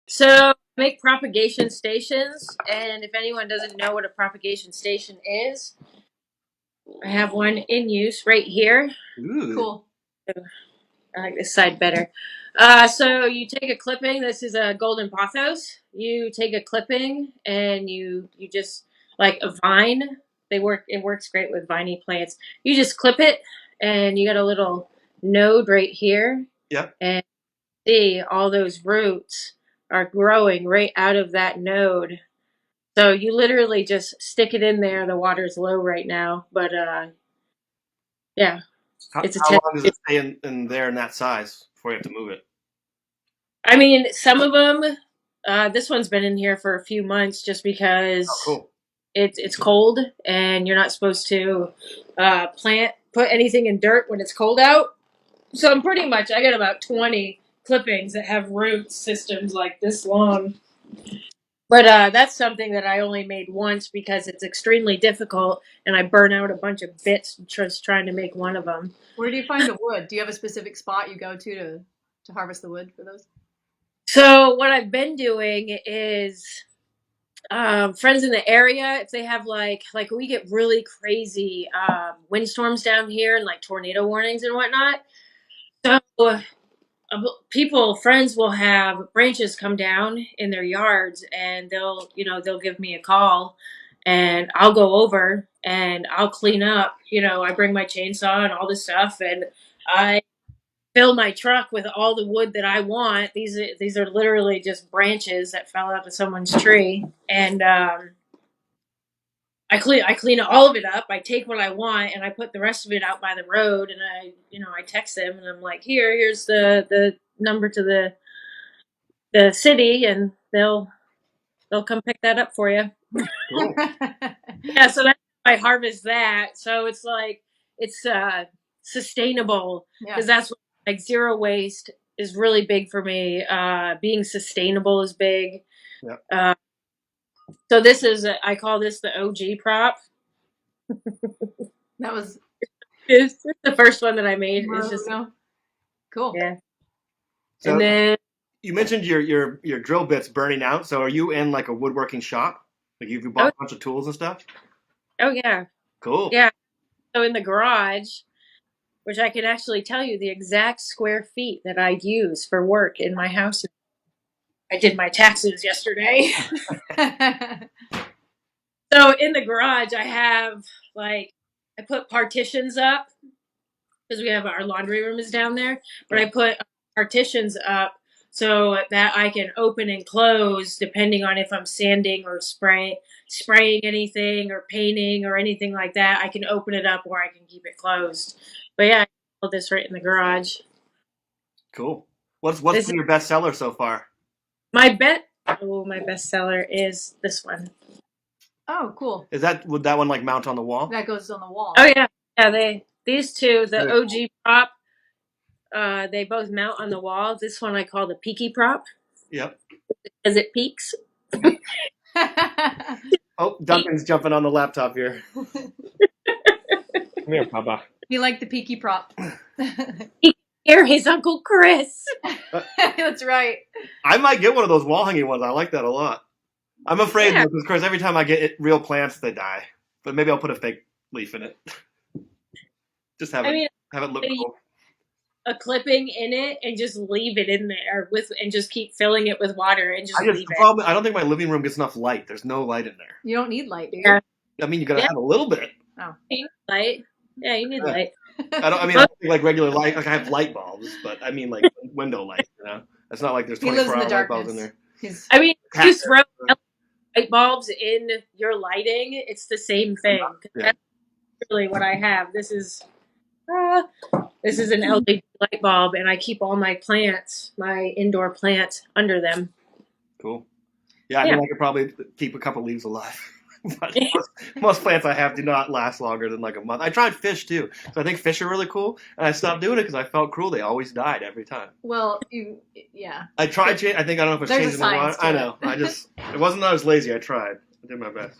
So I make propagation stations, and if anyone doesn't know what a propagation station is, I have one in use right here. Ooh. Cool. I like this side better. So you take a clipping. This is a golden pothos. You take a clipping and you just like a vine. They work. It works great with viney plants. You just clip it, and you got a little node right here, Yep. and see all those roots are growing right out of that node. So you literally just stick it in there. The water's low right now, but yeah, How, it's a how 10. long does it stay in there in that size before you have to move it? I mean, some of them. This one's been in here for a few months just Oh, because cool. it's cold and you're not supposed to put anything in dirt when it's cold out. So I'm pretty much I got about 20 clippings that have root systems like this long. But that's something that I only made once because it's extremely difficult, and I burn out a bunch of bits just trying to make one of them. Where do you find the wood? Do you have a specific spot you go to harvest the wood for those? So what I've been doing is friends in the area, if they have like we get really crazy windstorms down here and like tornado warnings and whatnot. So people friends will have branches come down in their yards, and they'll give me a call, and I'll go over and I'll clean up. I bring my chainsaw and all this stuff, and I fill my truck with all the wood that I want. These are literally just branches that fell out of someone's tree, and I clean all of it up. I take what I want and I put the rest of it out by the road, and I text them and I'm like, here's the number to the city, and they'll come pick that up for you. Cool. Yeah, so that's how I harvest that. So it's like it's sustainable, Yeah. because that's what, like, zero waste is really big for me. Being sustainable is big. Yep. So I call this the OG prop. That was It's the first one that I made. It's just cool. yeah. And So then you mentioned your drill bits burning out. So are you in like a woodworking shop? Like you bought oh a bunch of tools and stuff? oh yeah. Cool. Yeah. So in the garage, which I can actually tell you the exact square feet that I use for work in my house. I did my taxes yesterday. So in the garage, I have I put partitions up because we have our laundry room is down there, but I put partitions up so that I can open and close depending on if I'm sanding or spraying anything or painting or anything like that. I can open it up or I can keep it closed. But yeah, I built this right in the garage. Cool. What's This been is your best seller so far? my bet. Oh, my bestseller is this one. Oh, cool. Would that one like mount on the wall? That goes on the wall. Oh yeah, yeah. These two, the Very OG prop, they both mount on the wall. This one I call the peaky prop Yep. because it peaks. Oh, Duncan's jumping on the laptop here. Come here, Papa. You like the peaky prop. Here, his Uncle Chris. That's right. I might get one of those wall hanging ones. I like that a lot. I'm afraid Yeah. because, of course, every time I get real plants, they die. But maybe I'll put a fake leaf in it. Just have it look cool. A clipping in it and just leave it in there and just keep filling it with water and just leave it. I don't think my living room gets enough light. There's no light in there. You don't need light, do you? Yeah. I mean, you gotta have a little bit. Oh. You need light. Yeah, you need light. I don't think like regular light. Like I have light bulbs, but I mean like window light. It's not like there's 24-hour light bulbs in there. I mean, if you throw light bulbs in your lighting, it's the same thing. Yeah. That's really what I have. This is an LED light bulb, and I keep all my plants, my indoor plants, under them. Cool. Yeah, I mean, I could probably keep a couple leaves alive. But most plants I have do not last longer than like a month. I tried fish too, so I think fish are really cool, and I stopped doing it because I felt cruel. They always died every time. Well, I tried. I don't know if it's There's changing the water. I know. It wasn't that I was lazy. I tried. I did my best.